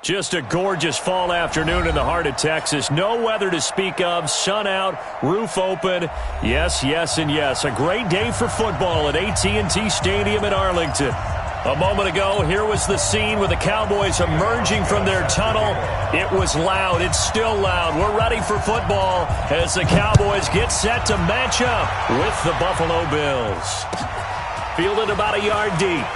Just a gorgeous fall afternoon in the heart of Texas. No weather to speak of. Sun out, roof open. Yes, yes, and yes. A great day for football at AT&T Stadium in Arlington. A moment ago, here was the scene with the Cowboys emerging from their tunnel. It was loud. It's still loud. We're ready for football as the Cowboys get set to match up with the Buffalo Bills. Fielded about a yard deep.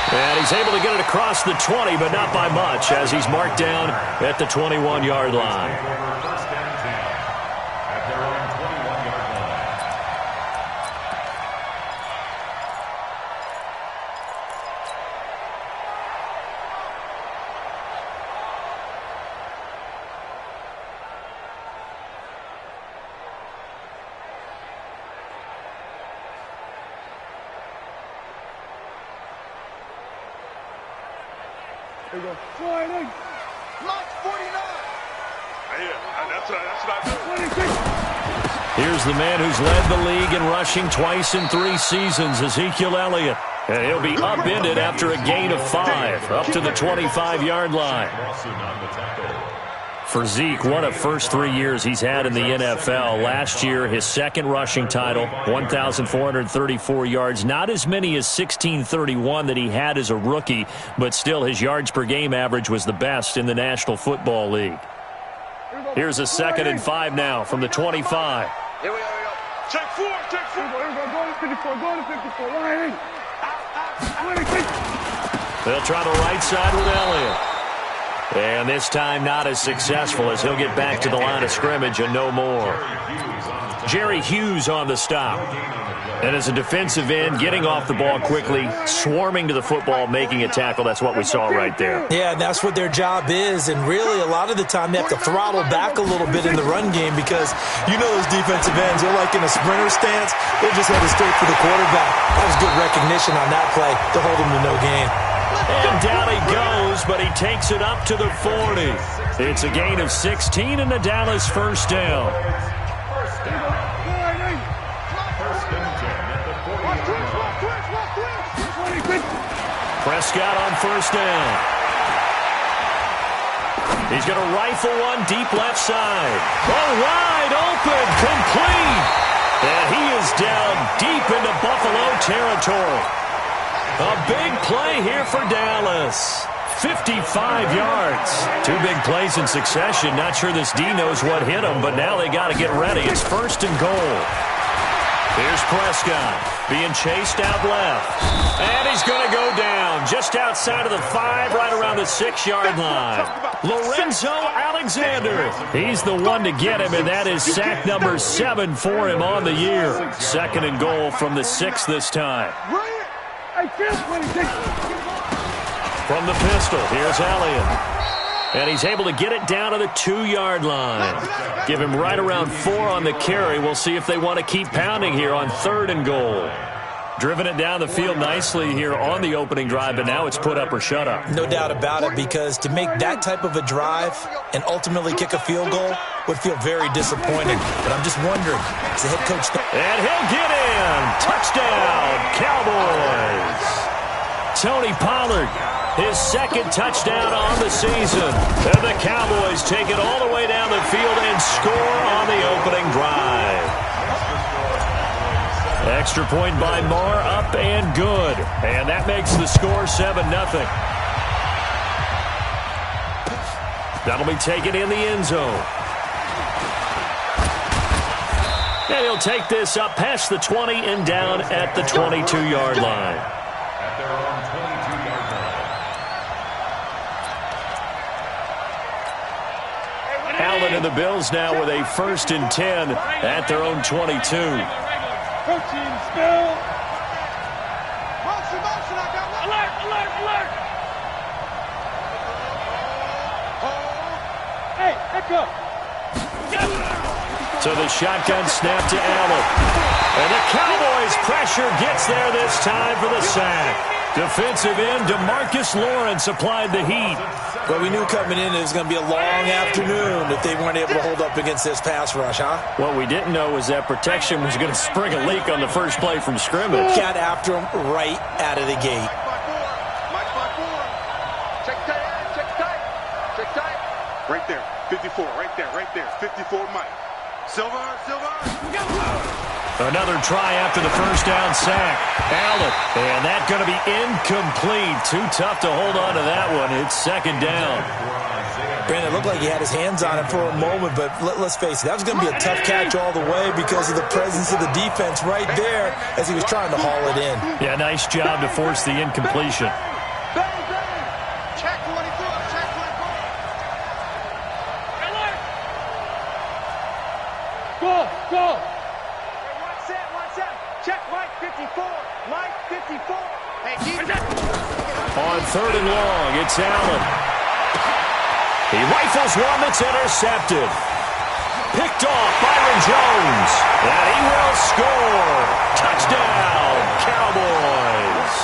And he's able to get it across the 20, but not by much, as he's marked down at the 21-yard line. There you go. Sliding. Block 49. That's what I do. Here's the man who's led the league in rushing twice in 3 seasons, Ezekiel Elliott. And he'll be upended after a gain of 5, up to the 25-yard line. For Zeke, what a first 3 years he's had in the NFL. Last year, his second rushing title, 1,434 yards. Not as many as 1,631 that he had as a rookie, but still his yards per game average was the best in the National Football League. Here's a 2nd and 5 now from the 25. Here we go. Check 4. Go to 54. Go to 54. Lining. They'll try the right side with Elliott. And this time not as successful as he'll get back to the line of scrimmage and no more. Jerry Hughes on the stop. And as a defensive end, getting off the ball quickly, swarming to the football, making a tackle. That's what we saw right there. Yeah, and that's what their job is. And really, a lot of the time, they have to throttle back a little bit in the run game because you know those defensive ends, they're like in a sprinter stance. They're just headed straight for the quarterback. That was good recognition on that play to hold him to no gain. And down he goes, but he takes it up to the 40. It's a gain of 16 and the Dallas first down. Prescott on first down. He's going to rifle one deep left side. Oh, wide open, complete. And he is down deep into Buffalo territory. A big play here for Dallas. 55 yards. 2 big plays in succession. Not sure this D knows what hit him, but now they got to get ready. It's 1st and goal. Here's Prescott being chased out left. And he's going to go down just outside of the 5, right around the 6-yard line. Lorenzo Alexander. He's the one to get him, and that is sack number 7 for him on the year. 2nd and goal from the 6 this time. From the pistol, here's Elliott. And he's able to get it down to the 2-yard line. Give him right around 4 on the carry. We'll see if they want to keep pounding here on 3rd and goal. Driven it down the field nicely here on the opening drive, but now it's put up or shut up. No doubt about it, because to make that type of a drive and ultimately kick a field goal would feel very disappointing. But I'm just wondering, is the head coach... And he'll get in! Touchdown, Cowboys! Tony Pollard, his 2nd touchdown on the season. And the Cowboys take it all the way down the field and score on the opening drive. Extra point by Marr, up and good. And that makes the score 7-0. That'll be taken in the end zone. And he'll take this up past the 20 and down at the 22-yard line. Allen and the Bills now with a 1st and 10 at their own 22. Coaching still. Motion, I got one. Alert. Hey, echo. So the shotgun snap to Allen. And the Cowboys pressure gets there this time for the sack. Defensive end DeMarcus Lawrence applied the heat. But we knew coming in it was going to be a long afternoon if they weren't able to hold up against this pass rush, huh? What we didn't know was that protection was going to spring a leak on the first play from scrimmage. Got after him right out of the gate. Check Right there. 54. Right there. 54, Mike. Silver. Another try after the first down sack. Allen. And that's going to be incomplete. Too tough to hold on to that one. It's second down. Brandon, it looked like he had his hands on it for a moment, but let's face it, that was going to be a tough catch all the way because of the presence of the defense right there as he was trying to haul it in. Yeah, nice job to force the incompletion. Check 24. Go. Watch that. Check Mike 54. Mike 54. Hey, On third and long, it's Allen. He rifles one that's intercepted. Picked off Byron Jones. And he will score. Touchdown, Cowboys.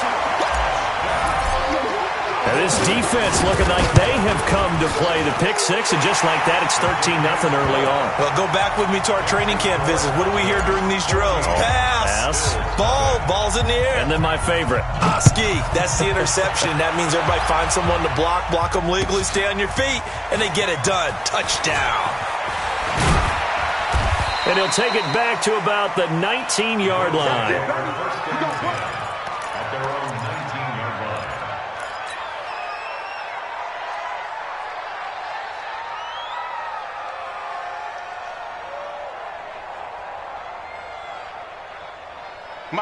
Now this defense looking like they have come to play the pick six, and just like that, it's 13-0 early on. Well, go back with me to our training camp visit. What do we hear during these drills? Pass. Ball's in the air. And then my favorite. Oski, that's the interception. That means everybody finds someone to block them legally, stay on your feet, and they get it done. Touchdown. And he'll take it back to about the 19-yard line.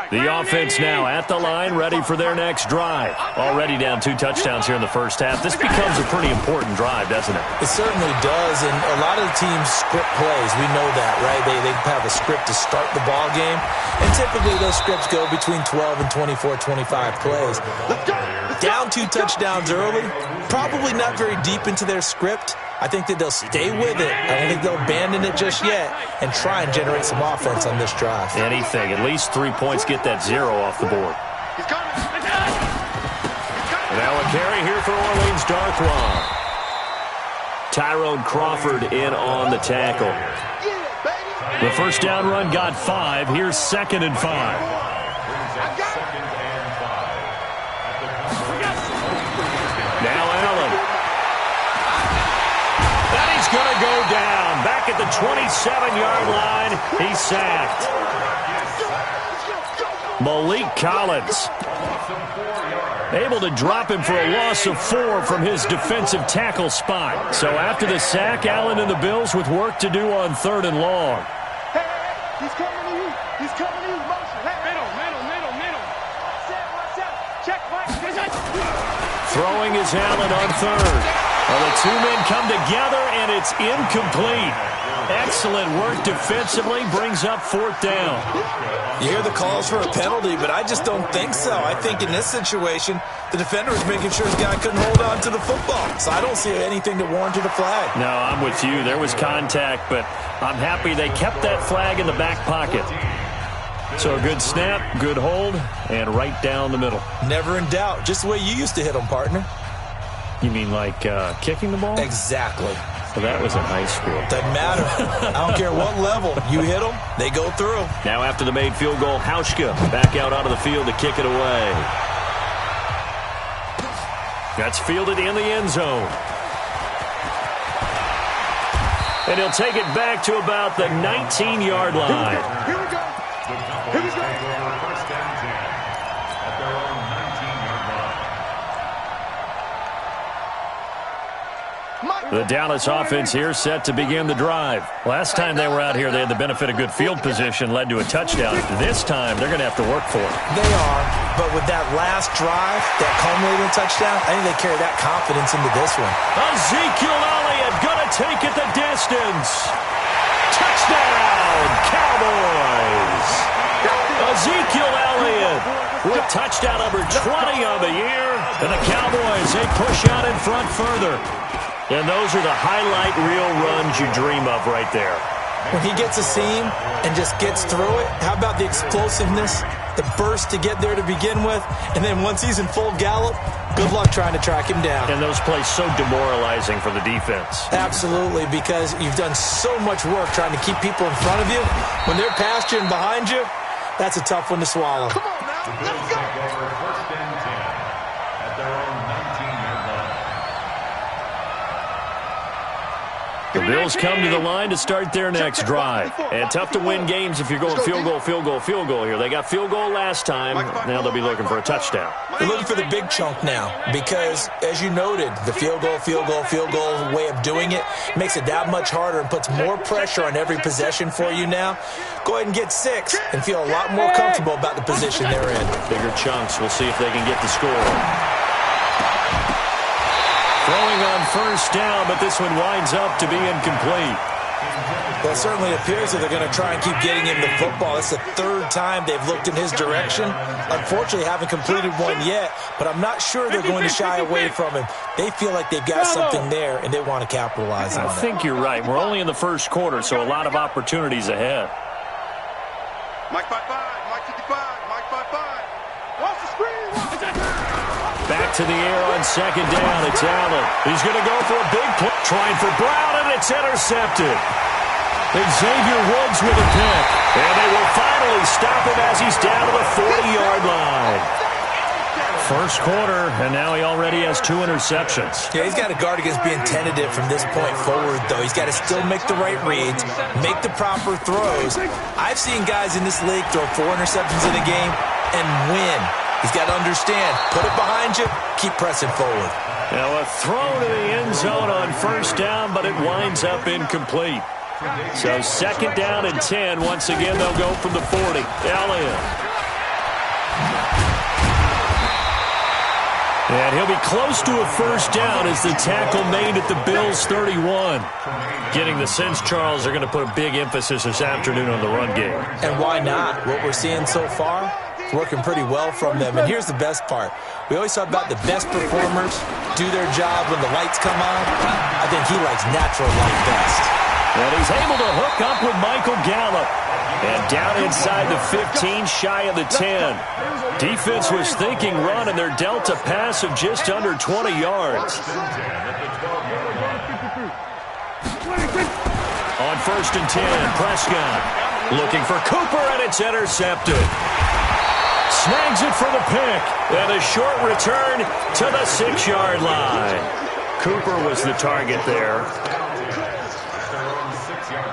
The offense now at the line, ready for their next drive. Already down 2 touchdowns here in the first half. This becomes a pretty important drive, doesn't it? It certainly does, and a lot of the teams script plays. We know that, right? They have a script to start the ball game, and typically those scripts go between 12 and 24, 25 plays. Down 2 touchdowns early, probably not very deep into their script. I think that they'll stay with it. I don't think they'll abandon it just yet and try and generate some offense on this drive. Anything. At least 3 points, get that 0 off the board. Now a carry here for Orleans Darkwa. Tyrone Crawford in on the tackle. The first down run got 5. Here's 2nd and 5. Now Allen. And he's going to go down. Back at the 27-yard line. He's sacked. Malik Collins able to drop him for a loss of 4 from his defensive tackle spot. So after the sack, Allen and the Bills with work to do on 3rd and long. Hey, he's coming to you. He's coming to you. Motion. Hey, middle. Watch out. Check, Mike. Throwing is Allen on 3rd. Well, the 2 men come together, and it's incomplete. Excellent work defensively, brings up 4th down. You hear the calls for a penalty, but I just don't think so. I think in this situation, the defender was making sure his guy couldn't hold on to the football. So I don't see anything that warranted a flag. No, I'm with you. There was contact, but I'm happy they kept that flag in the back pocket. So a good snap, good hold, and right down the middle. Never in doubt. Just the way you used to hit them, partner. You mean like kicking the ball? Exactly. So that was in high school. Doesn't matter. I don't care what level. You hit them, they go through. Now after the made field goal, Hauschka back out onto the field to kick it away. That's fielded in the end zone. And he'll take it back to about the 19-yard line. Here we go. The Dallas offense here set to begin the drive. Last time they were out here, they had the benefit of good field position, led to a touchdown. This time, they're going to have to work for it. They are, but with that last drive, that culminating touchdown, I think they carry that confidence into this one. Ezekiel Elliott going to take it the distance. Touchdown, Cowboys. Ezekiel Elliott with touchdown number 20 on the year. And the Cowboys, they push out in front further. And those are the highlight reel runs you dream of right there. When he gets a seam and just gets through it, how about the explosiveness, the burst to get there to begin with, and then once he's in full gallop, good luck trying to track him down. And those plays so demoralizing for the defense. Absolutely, because you've done so much work trying to keep people in front of you. When they're past you and behind you, that's a tough one to swallow. Come on now, let's go. First and 10 at their own 19-yard line. The Bills come to the line to start their next drive. And tough to win games if you're going field goal, field goal, field goal here. They got field goal last time. Now they'll be looking for a touchdown. They're looking for the big chunk now because, as you noted, the field goal, field goal, field goal way of doing it makes it that much harder and puts more pressure on every possession for you now. Go ahead and get 6 and feel a lot more comfortable about the position they're in. Bigger chunks. We'll see if they can get the score. Throwing on first down, but this one winds up to be incomplete. Well, it certainly appears that they're going to try and keep getting him the football. It's the 3rd time they've looked in his direction. Unfortunately, haven't completed one yet, but I'm not sure they're going to shy away from him. They feel like they've got something there, and they want to capitalize on it. I think you're right. We're only in the first quarter, so a lot of opportunities ahead. Mike 5-5, Mike 55, Mike 5-5. Watch the screen, watch the screen. Back to the air on second down. It's Allen. He's going to go for a big play. Trying for Brown, and it's intercepted. Xavier Woods with a pick. And they will finally stop him as he's down to the 40-yard line. First quarter, and now he already has 2 interceptions. Yeah, he's got to guard against being tentative from this point forward, though. He's got to still make the right reads, make the proper throws. I've seen guys in this league throw 4 interceptions in a game and win. He's got to understand, put it behind you, keep pressing forward. Now a throw to the end zone on first down, but it winds up incomplete. So second down and 10. Once again, they'll go from the 40. Elliott. And he'll be close to a first down as the tackle made at the Bills' 31. Getting the sense, Charles, they're going to put a big emphasis this afternoon on the run game. And why not? What we're seeing so far, it's working pretty well from them. And here's the best part. We always talk about the best performers do their job when the lights come on. I think he likes natural light best. And he's able to hook up with Michael Gallup. And down inside the 15, shy of the 10. Defense was thinking run, and they're dealt a pass of just under 20 yards. On first and 10, Prescott looking for Cooper, and it's intercepted. Snags it for the pick, and a short return to the 6-yard line. Cooper was the target there.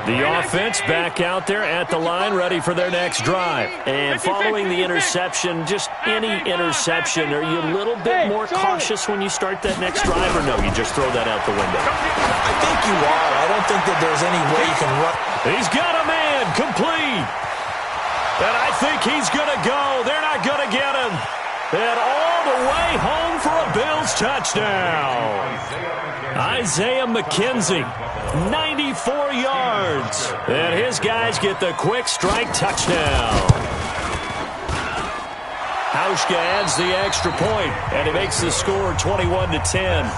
The offense back out there at the line, ready for their next drive. And following the interception, just any interception, are you a little bit more cautious when you start that next drive, or no, you just throw that out the window? I think you are. I don't think that there's any way you can run. He's got a man, complete. And I think he's going to go. They're not going to get him. And all the way home for a Bills touchdown. Isaiah McKenzie, 94 yards. And his guys get the quick strike touchdown. Hauschka adds the extra point, and he makes the score 21-10.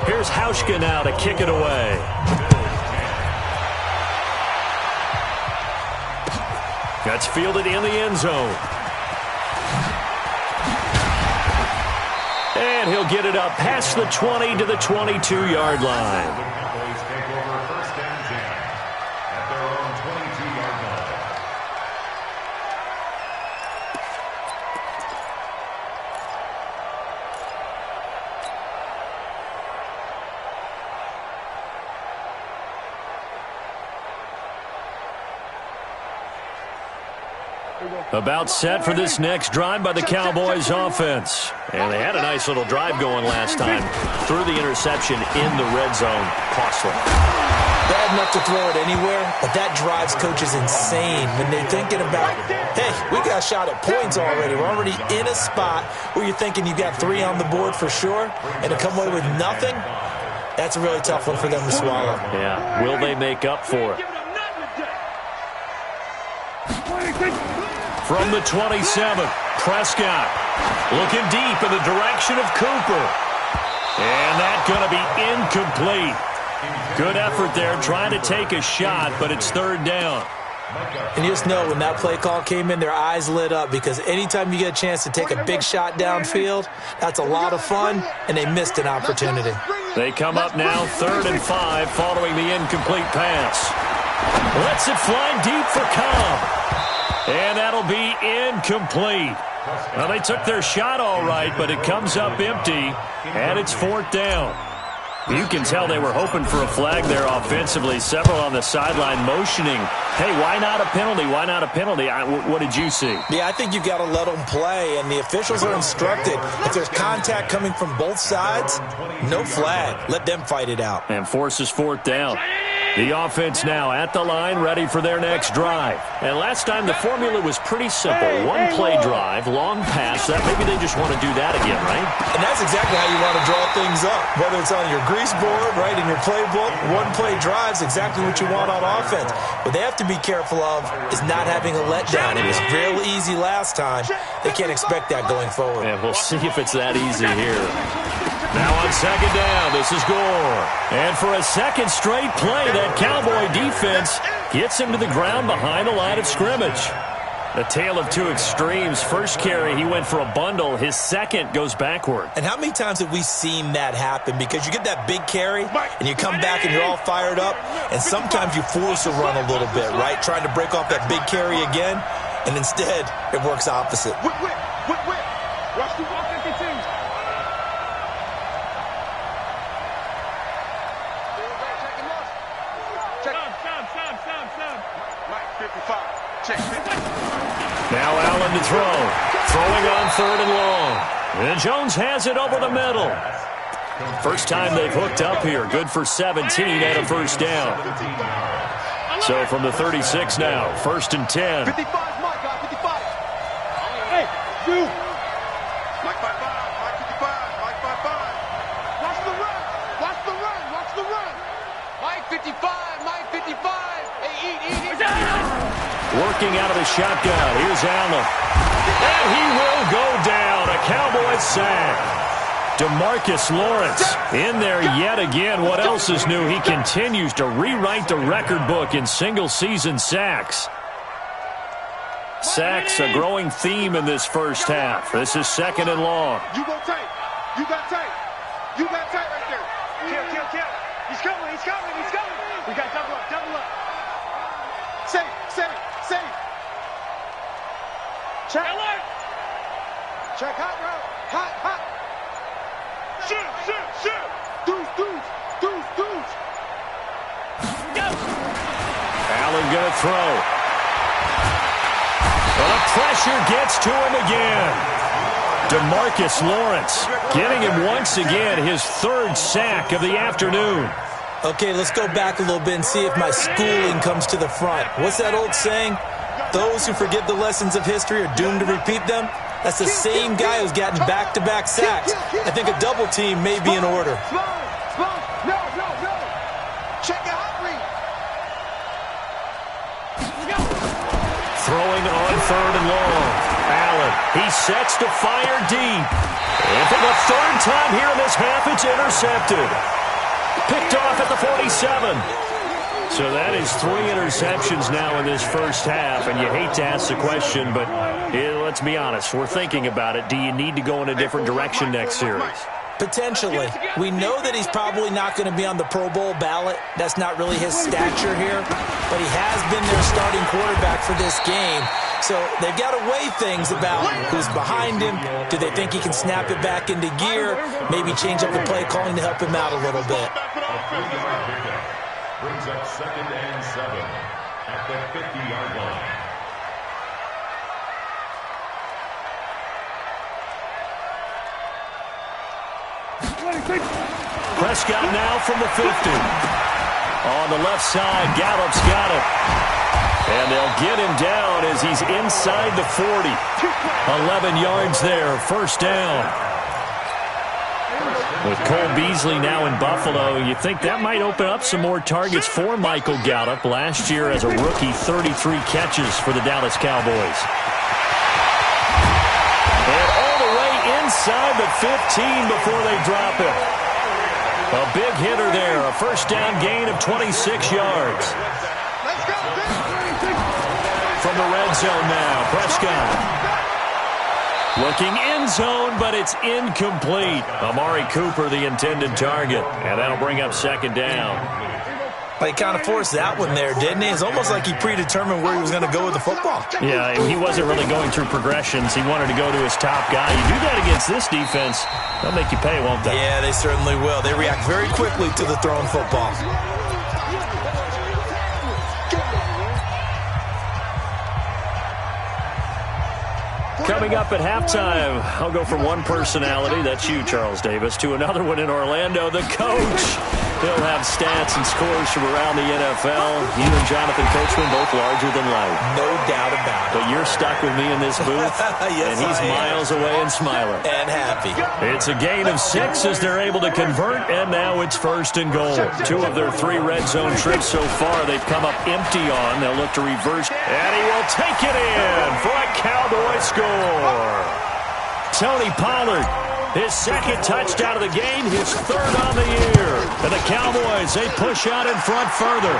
Here's Hauschka now to kick it away. That's fielded in the end zone. And he'll get it up past the 20 to the 22-yard line. About set for this next drive by the Cowboys offense. And they had a nice little drive going last time. Threw the interception in the red zone. Costly. Bad enough to throw it anywhere, but that drives coaches insane when they're thinking about, hey, we got a shot at points already. We're already in a spot where you're thinking you got 3 on the board for sure, and to come away with nothing, that's a really tough one for them to swallow. Yeah, will they make up for it? From the 27, Prescott looking deep in the direction of Cooper. And that's going to be incomplete. Good effort there, trying to take a shot, but it's third down. And you just know when that play call came in, their eyes lit up because anytime you get a chance to take a big shot downfield, that's a lot of fun, and they missed an opportunity. They come up now, 3rd and 5, following the incomplete pass. Lets it fly deep for Cobb. And that'll be incomplete. Well, they took their shot all right, but it comes up empty, and it's 4th down. You can tell they were hoping for a flag there offensively. Several on the sideline motioning, hey, why not a penalty? Why not a penalty? What did you see? Yeah, I think you've got to let them play, and the officials are instructed. If there's contact coming from both sides, no flag. Let them fight it out. And forces fourth down. The offense now at the line, ready for their next drive. And last time the formula was pretty simple. One-play drive, long pass. That maybe they just want to do that again, right? And that's exactly how you want to draw things up. Whether it's on your grease board, right, in your playbook, one-play drive is exactly what you want on offense. What they have to be careful of is not having a letdown. It was real easy last time. They can't expect that going forward. And we'll see if it's that easy here. Now on second down, this is Gore. And for a second straight play, that Cowboy defense gets him to the ground behind the line of scrimmage. The tale of two extremes. First carry, he went for a bundle. His second goes backward. And how many times have we seen that happen? Because you get that big carry, and you come back and you're all fired up, and sometimes you force a run a little bit, right? Trying to break off that big carry again, and instead it works opposite. Whip. Watch the 152. Now Allen to throw. Throwing on third and long. And Jones has it over the middle. First time they've hooked up here. Good for 17 and a first down. So from the 36 now, first and 10. 55, Mike, 55. Hey, you. Mike 55, Mike 55, Mike 55. Watch the run. Mike 55, Mike 55. Hey, eat. Working out of the shotgun. Here's Allen. And he will go down. A Cowboys sack. DeMarcus Lawrence in there yet again. What else is new? He continues to rewrite the record book in single-season sacks. Sacks, a growing theme in this first half. This is second and long. You go tight. You got tight right there. Kill. He's coming. We got double up. Safe. Check hot route. Hot. Shoot. Deuce. Allen gonna throw. But the pressure gets to him again. DeMarcus Lawrence getting him once again his third sack of the afternoon. Okay, let's go back a little bit and see if my schooling comes to the front. What's that old saying? Those who forget the lessons of history are doomed to repeat them. That's the same guy who's gotten back-to-back sacks. I think a double team may be in order. Slow. No. Check your hot read. Throwing on third and long. Allen, he sets to fire deep. And for the third time here in this half, it's intercepted. Picked off at the 47. So that is 3 interceptions now in this first half, and you hate to ask the question, but let's be honest, we're thinking about it. Do you need to go in a different direction next series? Potentially. We know that he's probably not going to be on the Pro Bowl ballot. That's not really his stature here, but he has been their starting quarterback for this game. So they've got to weigh things about who's behind him. Do they think he can snap it back into gear? Maybe change up the play calling to help him out a little bit. Brings up second and 7 at the 50-yard line. Prescott now from the 50. On the left side, Gallup's got it. And they'll get him down as he's inside the 40. 11 yards there, first down. With Cole Beasley now in Buffalo, you think that might open up some more targets for Michael Gallup. Last year as a rookie, 33 catches for the Dallas Cowboys. And all the way inside the 15 before they drop it. A big hitter there, a first down gain of 26 yards. From the red zone now, Prescott. Looking end zone, but it's incomplete. Amari Cooper, the intended target. And that'll bring up second down. He kind of forced that one there, didn't he? It's almost like he predetermined where he was going to go with the football. Yeah, he wasn't really going through progressions. He wanted to go to his top guy. You do that against this defense, they'll make you pay, won't they? Yeah, they certainly will. They react very quickly to the thrown football. Coming up at halftime, I'll go from one personality, that's you, Charles Davis, to another one in Orlando, the coach. He'll have stats and scores from around the NFL. You and Jonathan Coachman both larger than life. No doubt about it. But you're stuck with me in this booth, yes, and he's miles away and smiling. And happy. It's a gain of 6 as they're able to convert, and now it's 1st and goal. 2 of their 3 red zone trips so far they've come up empty on. They'll look to reverse, and he will take it in for a Cowboy score. Tony Pollard, his 2nd touchdown of the game, his 3rd on the year. And the Cowboys, they push out in front further.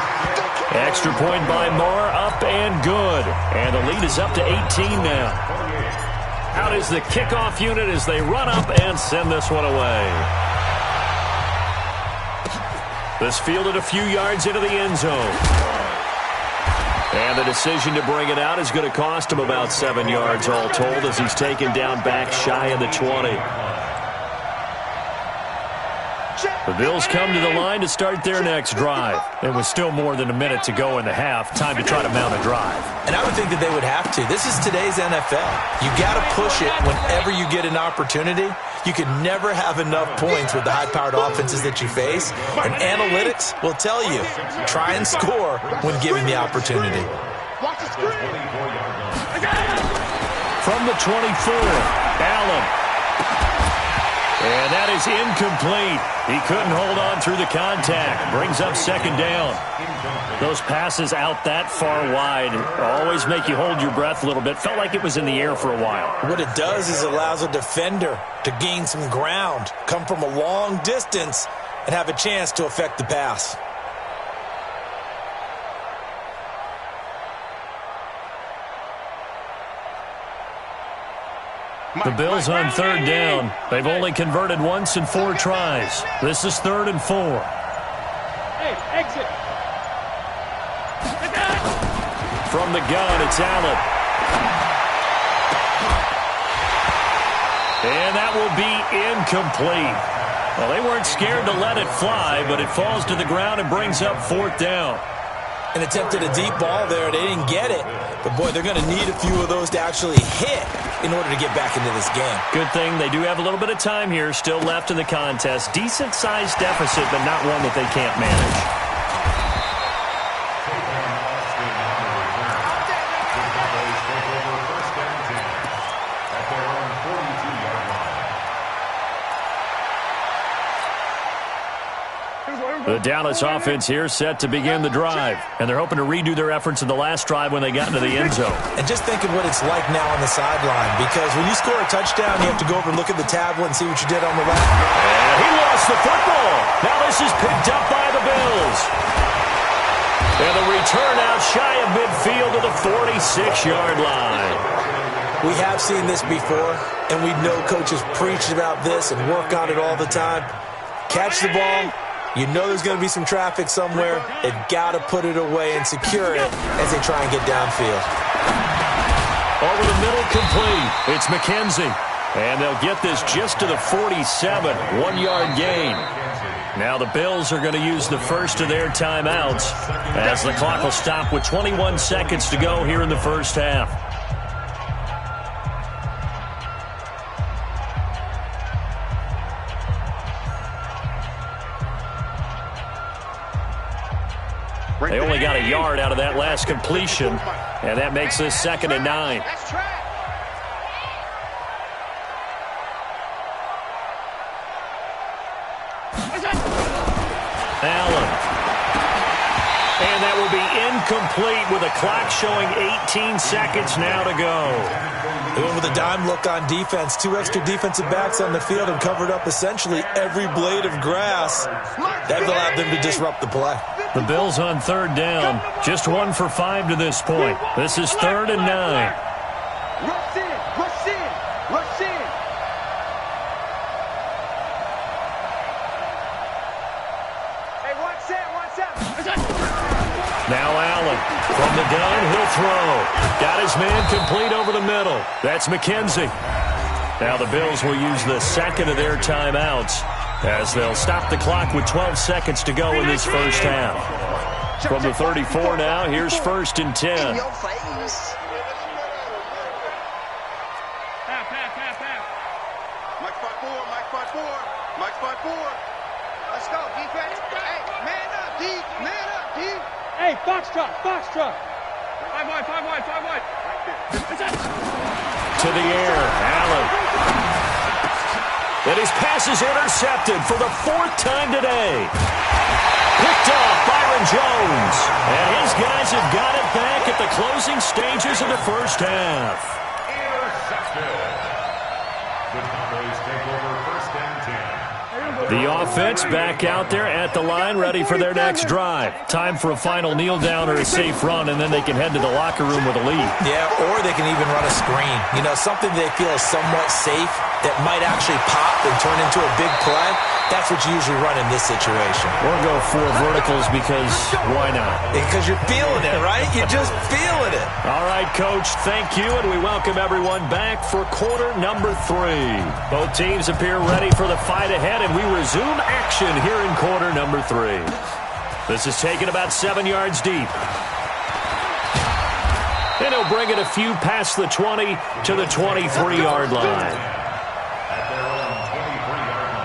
Extra point by Moore, up and good. And the lead is up to 18 now. Out is the kickoff unit as they run up and send this one away. This fielded a few yards into the end zone. And the decision to bring it out is going to cost him about 7 yards all told as he's taken down back shy of the 20. The Bills come to the line to start their next drive. It was still more than a minute to go in the half. Time to try to mount a drive. And I would think that they would have to. This is today's NFL. You got to push it whenever you get an opportunity. You can never have enough points with the high-powered offenses that you face. And analytics will tell you, try and score when given the opportunity. From the 24, Allen. And that is incomplete. He couldn't hold on through the contact. Brings up 2nd down. Those passes out that far wide always make you hold your breath a little bit. Felt like it was in the air for a while. What it does is it allows a defender to gain some ground, come from a long distance, and have a chance to affect the pass. The Bills on 3rd down. They've only converted once in 4 tries. This is 3rd and 4. Hey, exit. From the gun, it's Allen. And that will be incomplete. Well, they weren't scared to let it fly, but it falls to the ground and brings up 4th down. And attempted a deep ball there. They didn't get it. But, boy, they're going to need a few of those to actually hit in order to get back into this game. Good thing they do have a little bit of time here still left in the contest. Decent-sized deficit, but not one that they can't manage. The Dallas offense here set to begin the drive. And they're hoping to redo their efforts in the last drive when they got into the end zone. And just think of what it's like now on the sideline. Because when you score a touchdown, you have to go over and look at the tablet and see what you did on the left. And he lost the football. Now this is picked up by the Bills. And the return out shy of midfield to the 46-yard line. We have seen this before, and we know coaches preach about this and work on it all the time. Catch the ball. You know there's going to be some traffic somewhere. They've got to put it away and secure it as they try and get downfield. Over the middle, complete. It's McKenzie. And they'll get this just to the 47, 1-yard gain. Now the Bills are going to use the first of their timeouts as the clock will stop with 21 seconds to go here in the first half. They only got a yard out of that last completion, and that makes this 2nd and 9. Allen. And that will be incomplete with a clock showing 18 seconds now to go. They went with a dime look on defense. 2 extra defensive backs on the field and covered up essentially every blade of grass. That allowed them to disrupt the play. The Bills on 3rd down. Just 1 for 5 to this point. This is 3rd and 9. Rush in, rush in, rush in. Hey, 1 set, 1 set. From the gun, he'll throw. Got his man complete over the middle. That's McKenzie. Now the Bills will use the second of their timeouts as they'll stop the clock with 12 seconds to go in this first half. From the 34 now, here's 1st and 10. In your face. Mike 5-4, Mike 5-4, Mike 5-4. Let's go, defense. Hey, man up, D. Man up, D. Hey, box truck. 5 wide. To the air, Allen. And his pass is intercepted for the 4th time today. Picked off Byron Jones. And his guys have got it back at the closing stages of the first half. Intercepted. The Cowboys take over 1st and 10. The offense back out there at the line, ready for their next drive. Time for a final kneel down or a safe run, and then they can head to the locker room with a lead. Yeah, or they can even run a screen. You know, something they feel is somewhat safe that might actually pop and turn into a big play. That's what you usually run in this situation. Or go 4 verticals because why not? Because you're feeling it, right? You're just feeling it. All right, Coach, thank you, and we welcome everyone back for quarter number 3. Both teams appear ready for the fight ahead, and we resume action here in quarter number 3. This is taken about 7 yards deep. And he'll bring it a few past the 20 to the 23-yard line. At their own 23-yard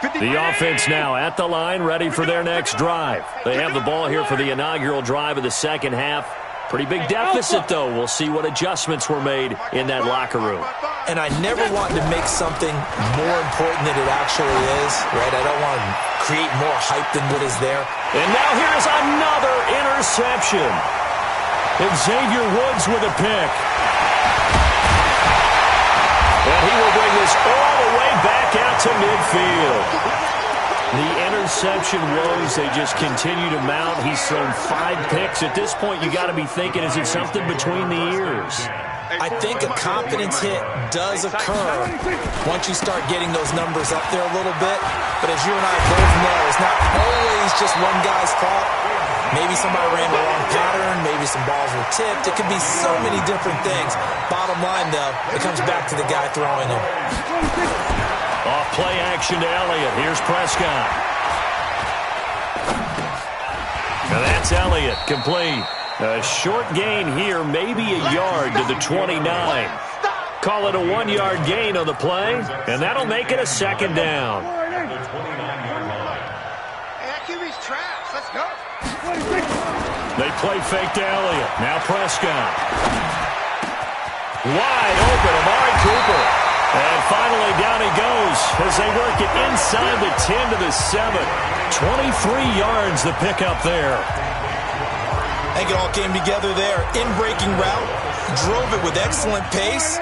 line. The offense now at the line, ready for their next drive. They have the ball here for the inaugural drive of the second half. Pretty big deficit, though. We'll see what adjustments were made in that locker room. And I never want to make something more important than it actually is, right? I don't want to create more hype than what is there. And now here is another interception. Xavier Woods with a pick. And he will bring this all the way back out to midfield. The interception woes, they just continue to mount. He's thrown 5 picks. At this point, you got to be thinking, is it something between the ears? I think a confidence hit does occur once you start getting those numbers up there a little bit. But as you and I both know, it's not always just one guy's fault. Maybe somebody ran the wrong pattern. Maybe some balls were tipped. It could be so many different things. Bottom line, though, it comes back to the guy throwing them. Off play action to Elliott. Here's Prescott. Now that's Elliott, complete. A short gain here, maybe a yard to the 29. Call it a 1-yard gain on the play, and that'll make it a second down. At the 29-yard line. That QB's trash. Let's go. They play fake to Elliott. Now Prescott. Wide open, Amari Cooper. And finally down he goes as they work it inside the 10 to the 7. 23 yards the pickup there. I think it all came together there. In-breaking route, drove it with excellent pace.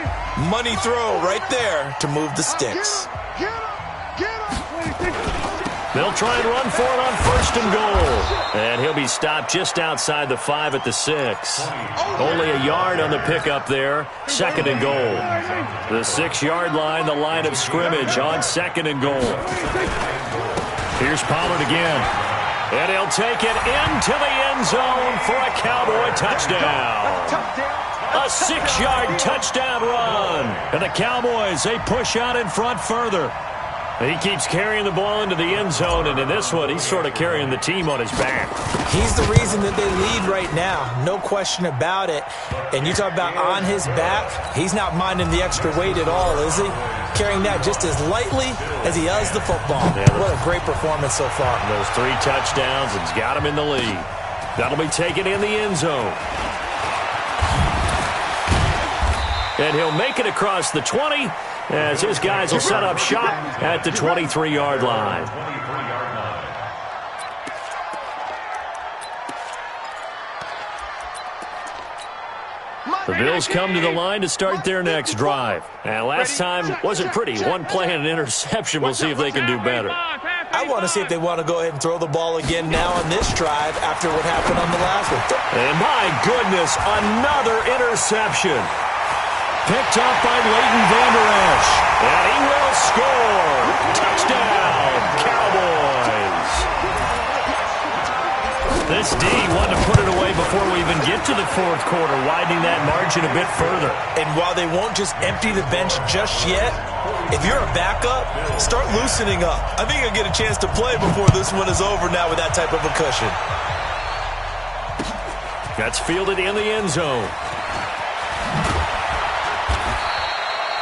Money throw right there to move the sticks. Get up. They'll try and run for it on 1st and goal. And he'll be stopped just outside the 5 at the 6. Only a yard on the pickup there. 2nd and goal. The 6-yard line, the line of scrimmage on 2nd and goal. Here's Pollard again. And he'll take it into the end zone for a Cowboy touchdown. A 6-yard touchdown run. And the Cowboys, they push out in front further. He keeps carrying the ball into the end zone, and in this one, he's sort of carrying the team on his back. He's the reason that they lead right now, no question about it. And you talk about on his back, he's not minding the extra weight at all, is he? Carrying that just as lightly as he does the football. What a great performance so far. Those 3 touchdowns, it's got him in the lead. That'll be taken in the end zone. And he'll make it across the 20 as his guys will set up shop at the 23-yard line. The Bills come to the line to start their next drive. And last time wasn't pretty. One play and an interception. We'll see if they can do better. I want to see if they want to go ahead and throw the ball again now on this drive after what happened on the last one. And my goodness, another interception. Picked up by Leighton Vander Esch. And he will score. Touchdown, Cowboys. This D wanted to put it away before we even get to the fourth quarter, widening that margin a bit further. And while they won't just empty the bench just yet, if you're a backup, start loosening up. I think you'll get a chance to play before this one is over now with that type of a cushion. That's fielded in the end zone.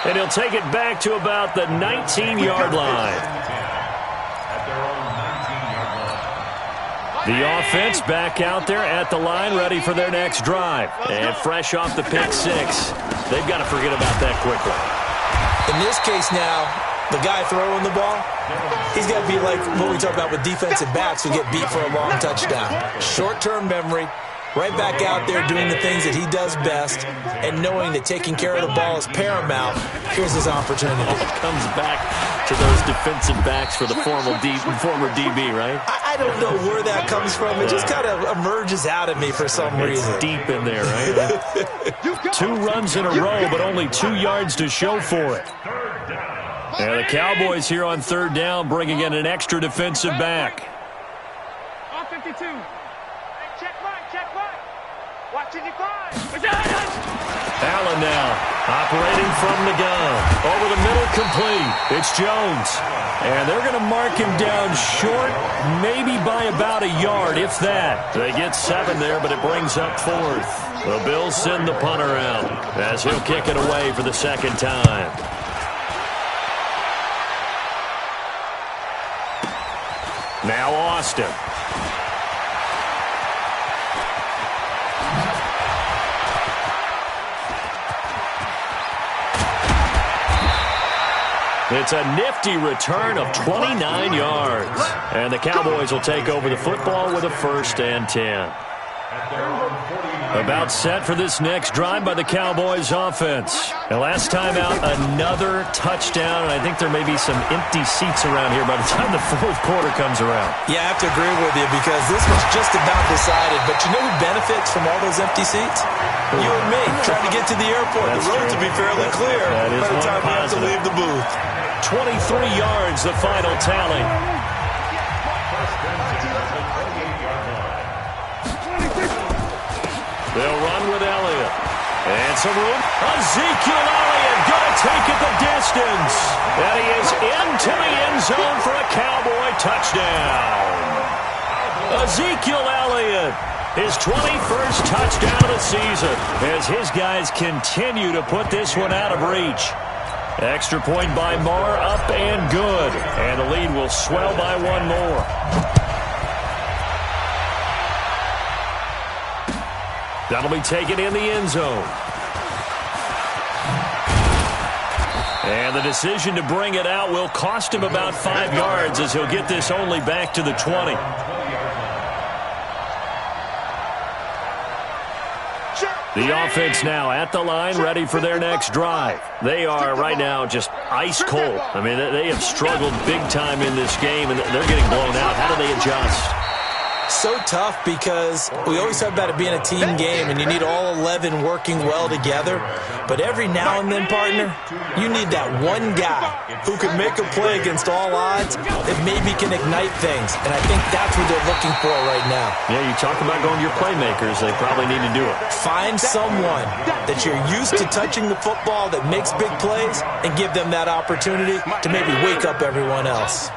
And he'll take it back to about the 19-yard line. The offense back out there at the line, ready for their next drive. And fresh off the pick six. They've got to forget about that quickly. In this case now, the guy throwing the ball, he's got to be like what we talk about with defensive backs who get beat for a long touchdown. Short-term memory, right back out there doing the things that he does best, and knowing that taking care of the ball is paramount. Here's his opportunity. Comes back to those defensive backs for the former DB, right? I don't know where that comes from. It just kind of emerges out of me for some reason. It's deep in there, right? 2 runs in a row, but only 2 yards to show for it. And the Cowboys here on third down, bringing in an extra defensive back. On 52. Check mine. Watching you find. Allen now, operating from the gun. Over the middle, complete. It's Jones. And they're going to mark him down short, maybe by about a yard, if that. They get 7 there, but it brings up 4th. The Bills send the punter out as he'll kick it away for the second time. Now Austin. It's a nifty return of 29 yards. And the Cowboys will take over the football with a 1st and 10. About set for this next drive by the Cowboys offense. And last time out, another touchdown, and I think there may be some empty seats around here by the time the fourth quarter comes around. Yeah, I have to agree with you because this was just about decided. But you know who benefits from all those empty seats? You and me, trying to get to the airport. That's the roads will be fairly clear by the time we have to leave the booth. 23 yards, the final tally. They'll run with Elliott. And some room. Ezekiel Elliott going to take it the distance. And he is into the end zone for a Cowboy touchdown. Ezekiel Elliott, his 21st touchdown of the season, as his guys continue to put this one out of reach. Extra point by Marr, up and good. And the lead will swell by 1 more. That'll be taken in the end zone. And the decision to bring it out will cost him about 5 yards as he'll get this only back to the 20. The offense now at the line, ready for their next drive. They are right now just ice cold. I mean, they have struggled big time in this game, and they're getting blown out. How do they adjust? So tough because we always talk about it being a team game and you need all 11 working well together. But every now and then, partner, you need that one guy who can make a play against all odds that maybe can ignite things. And I think that's what they're looking for right now. Yeah, you talk about going to your playmakers. They probably need to do it. Find someone that you're used to touching the football that makes big plays and give them that opportunity to maybe wake up everyone else.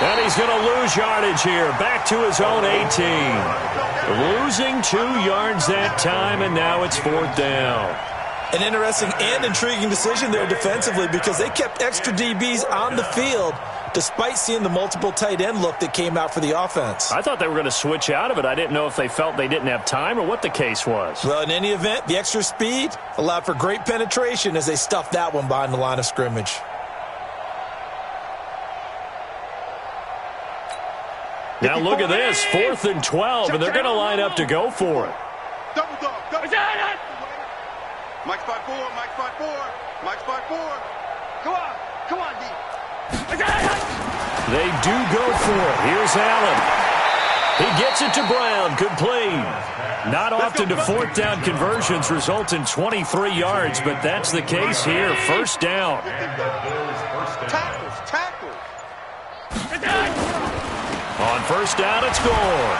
And he's going to lose yardage here. Back to his own 18. Losing 2 yards that time, and now it's 4th down. An interesting and intriguing decision there defensively because they kept extra DBs on the field despite seeing the multiple tight end look that came out for the offense. I thought they were going to switch out of it. I didn't know if they felt they didn't have time or what the case was. Well, in any event, the extra speed allowed for great penetration as they stuffed that one behind the line of scrimmage. Now look at this, 4th and 12, and they're going to line up to go for it. Double dog. Mike's 5-4. Mike's 5-4. Come on, D. They do go for it. Here's Allen. He gets it to Brown, complete. Not often do fourth down conversions result in 23 yards, but that's the case here. First down. Tackles. On first down, it's Gore.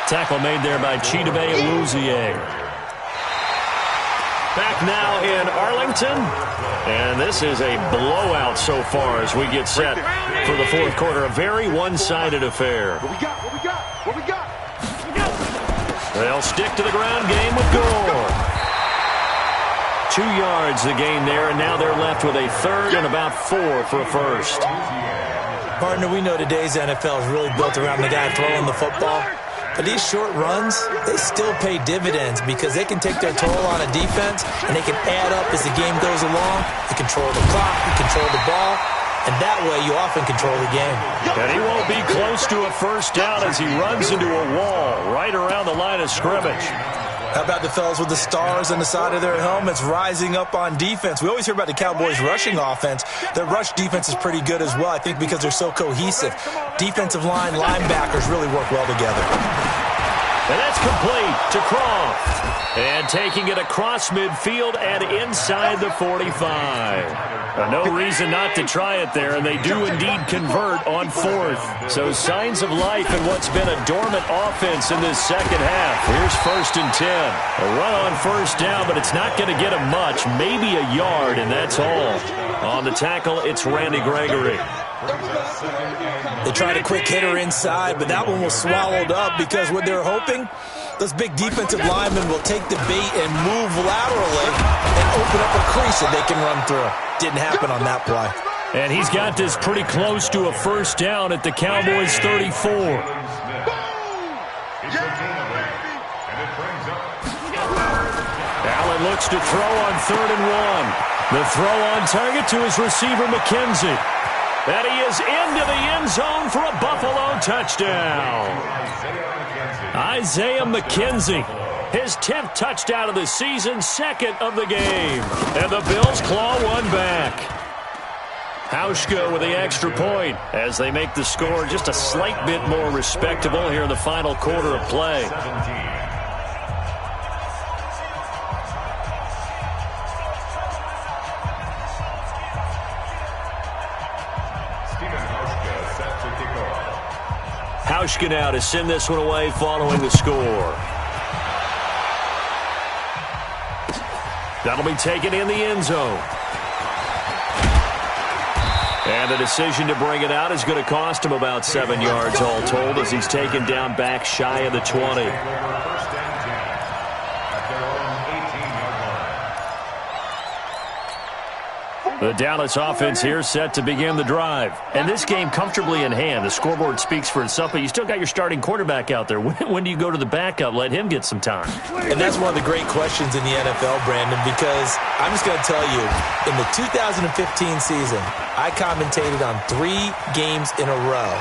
Tackle made there by Chidobe Awuzie. Back now in Arlington. And this is a blowout so far as we get set for the fourth quarter. A very one-sided affair. What we got? They'll stick to the ground game with Gore. 2 yards the gain there, and now they're left with a third and about 4 for a first. Partner, we know today's NFL is really built around the guy throwing the football. But these short runs, they still pay dividends because they can take their toll on a defense and they can add up as the game goes along. You control the clock, you control the ball, and that way you often control the game. And he won't be close to a first down as he runs into a wall right around the line of scrimmage. How about the fellas with the stars on the side of their helmets rising up on defense? We always hear about the Cowboys' rushing offense. Their rush defense is pretty good as well, I think, because they're so cohesive. Defensive line, linebackers really work well together. And that's complete to Croft. And taking it across midfield and inside the 45. No reason not to try it there, and they do indeed convert on fourth. So signs of life in what's been a dormant offense in this second half. Here's 1st and 10. A run on first down, but it's not going to get him much. Maybe a yard, and that's all. On the tackle, it's Randy Gregory. They tried a quick hitter inside, but that one was swallowed up because what they're hoping, those big defensive linemen will take the bait and move laterally and open up a crease that they can run through. Didn't happen on that play. And he's got this pretty close to a first down at the Cowboys' 34. Allen looks to throw on 3rd and 1. The throw on target to his receiver, McKenzie. And he is into the end zone for a Buffalo touchdown. Isaiah McKenzie, his 10th touchdown of the season, 2nd of the game. And the Bills claw one back. Hauschka with the extra point as they make the score just a slight bit more respectable here in the final quarter of play. Hauschka now to send this one away following the score. That'll be taken in the end zone. And the decision to bring it out is going to cost him about 7 yards all told as he's taken down back shy of the 20. The Dallas offense here set to begin the drive. And this game comfortably in hand. The scoreboard speaks for itself, but you still got your starting quarterback out there. When do you go to the backup? Let him get some time. And that's one of the great questions in the NFL, Brandon, because I'm just going to tell you, in the 2015 season, I commentated on 3 games in a row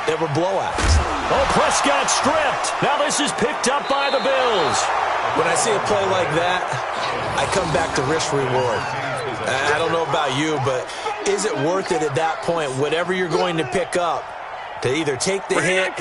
that were blowouts. Oh, Prescott stripped. Now this is picked up by the Bills. When I see a play like that, I come back to risk-reward. I don't know about you, but is it worth it at that point, whatever you're going to pick up, to either take the hit,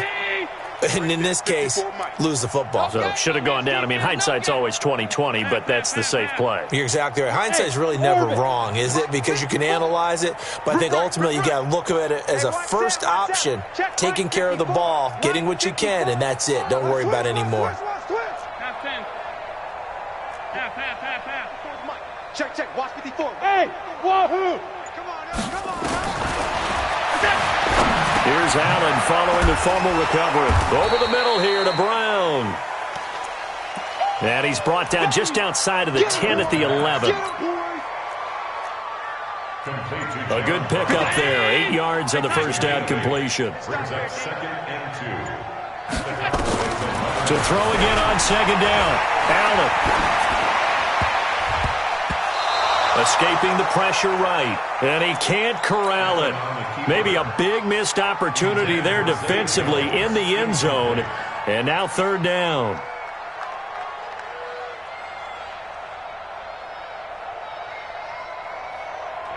and in this case, lose the football? So should have gone down. I mean, hindsight's always 20/20, but that's the safe play. You're exactly right. Hindsight's really never wrong, is it? Because you can analyze it, but I think ultimately you got to look at it as a first option, taking care of the ball, getting what you can, and that's it. Don't worry about it anymore. Check. Watch 54. Hey, wahoo! Come on. Here's Allen following the fumble recovery. Over the middle here to Brown. And he's brought down just outside of the 10 at the 11. A good pickup there. 8 yards on the first down completion. To throw again on second down. Allen. Escaping the pressure right. And he can't corral it. Maybe a big missed opportunity there defensively in the end zone. And now third down.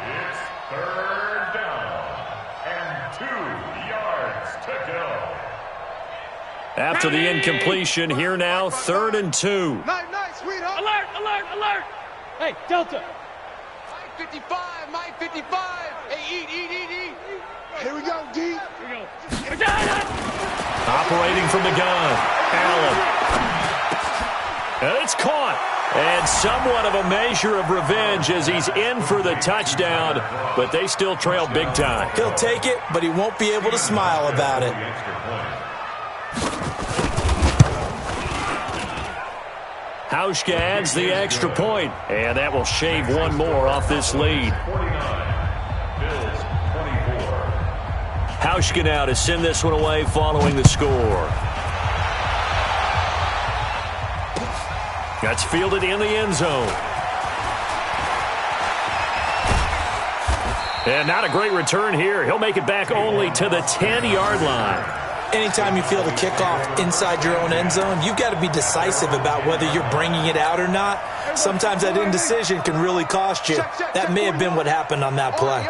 It's third down and 2 yards to go. After the incompletion, here now, 3rd and 2. Nice, sweetheart. Alert, alert, alert. Hey, Delta. Mike 55, Mike 55. Hey, eat. Here we go, D. Here we go. Operating from the gun, Allen. And it's caught. And somewhat of a measure of revenge as he's in for the touchdown, but they still trail big time. He'll take it, but he won't be able to smile about it. Hauschka adds the extra point, and that will shave one more off this lead. 49, Bills 24. Hauschka now to send this one away following the score. That's fielded in the end zone. And not a great return here. He'll make it back only to the 10-yard line. Anytime you field a kickoff inside your own end zone, you've got to be decisive about whether you're bringing it out or not. Sometimes that indecision can really cost you. That may have been what happened on that play.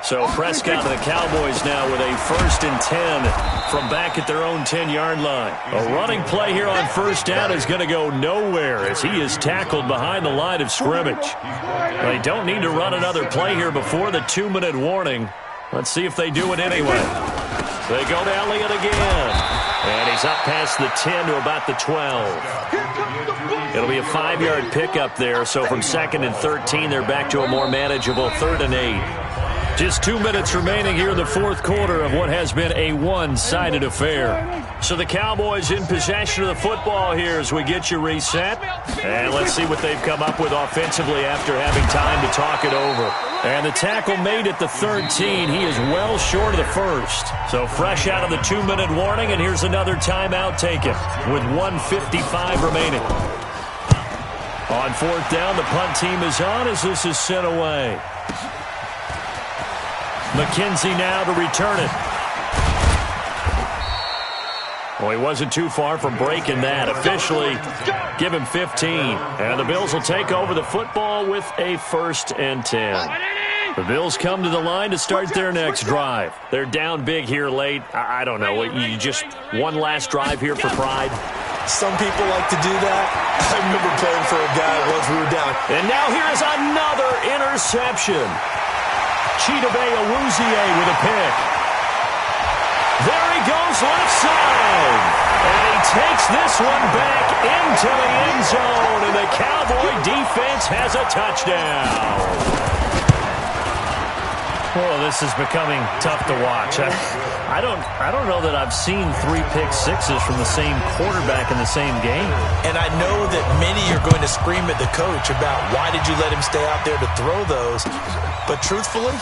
So Prescott and the Cowboys now with a 1st and 10 from back at their own 10-yard line. A running play here on 1st down is going to go nowhere as he is tackled behind the line of scrimmage. They don't need to run another play here before the 2-minute warning. Let's see if they do it anyway. They go to Elliott again. And he's up past the 10 to about the 12. It'll be a 5-yard pickup there. So from 2nd and 13, they're back to a more manageable 3rd and 8. Just 2 minutes remaining here in the 4th quarter of what has been a one-sided affair. So the Cowboys in possession of the football here as we get you reset. And let's see what they've come up with offensively after having time to talk it over. And the tackle made at the 13. He is well short of the 1st. So fresh out of the 2-minute warning, and here's another timeout taken with 1:55 remaining. On 4th down, the punt team is on as this is sent away. McKenzie now to return it. Well, he wasn't too far from breaking that. Officially, give him 15. And the Bills will take over the football with a 1st and 10. The Bills come to the line to start their next drive. They're down big here late. I don't know. You just one last drive here for pride. Some people like to do that. I remember playing for a guy once we were down. And now here's another interception. Chidobe Awuzie with a pick. There he goes left side. And he takes this one back into the end zone. And the Cowboy defense has a touchdown. Well, this is becoming tough to watch. I don't know that I've seen 3 pick sixes from the same quarterback in the same game. And I know that many are going to scream at the coach about why did you let him stay out there to throw those. But truthfully,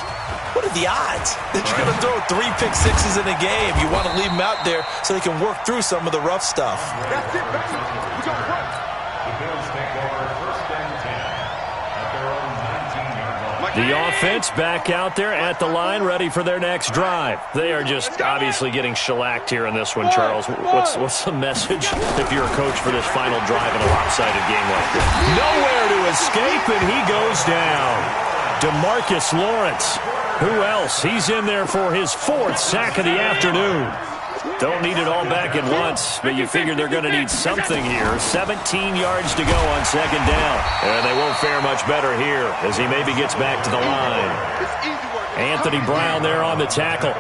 what are the odds that you're going to throw 3 pick sixes in a game? You want to leave them out there so they can work through some of the rough stuff. That's it, baby. We got to work. The Bills take over 1st and 10 at their own 19-yard line. The offense back out there at the line, ready for their next drive. They are just obviously getting shellacked here in this one, Charles. What's the message if you're a coach for this final drive in a lopsided game like this? Nowhere to escape, and he goes down. DeMarcus Lawrence. Who else? He's in there for his 4th sack of the afternoon. Don't need it all back at once, but you figure they're going to need something here. 17 yards to go on 2nd down. And they won't fare much better here as he maybe gets back to the line. Anthony Brown there on the tackle.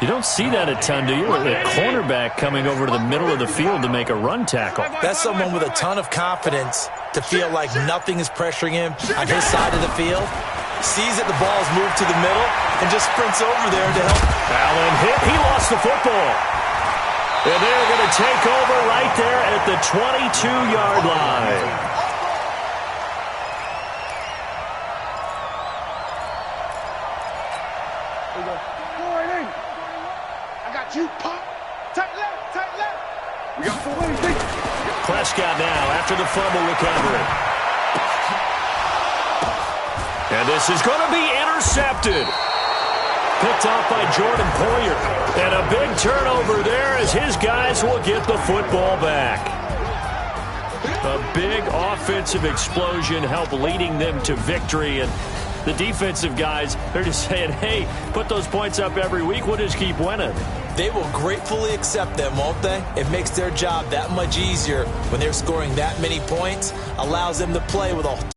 You don't see that a ton, do you? A cornerback coming over to the middle of the field to make a run tackle. That's someone with a ton of confidence to feel like nothing is pressuring him on his side of the field. Sees that the ball is moved to the middle and just sprints over there to help. Allen hit. He lost the football. And they're going to take over right there at the 22-yard line. I got you, pop. Tight left, tight left. We got 4 ways, baby. Prescott now after the fumble recovery. And this is going to be intercepted. Picked off by Jordan Poyer. And a big turnover there as his guys will get the football back. A big offensive explosion helped leading them to victory. And The defensive guys, they're just saying, hey, put those points up every week. We'll just keep winning. They will gratefully accept them, won't they? It makes their job that much easier when they're scoring that many points, allows them to play with a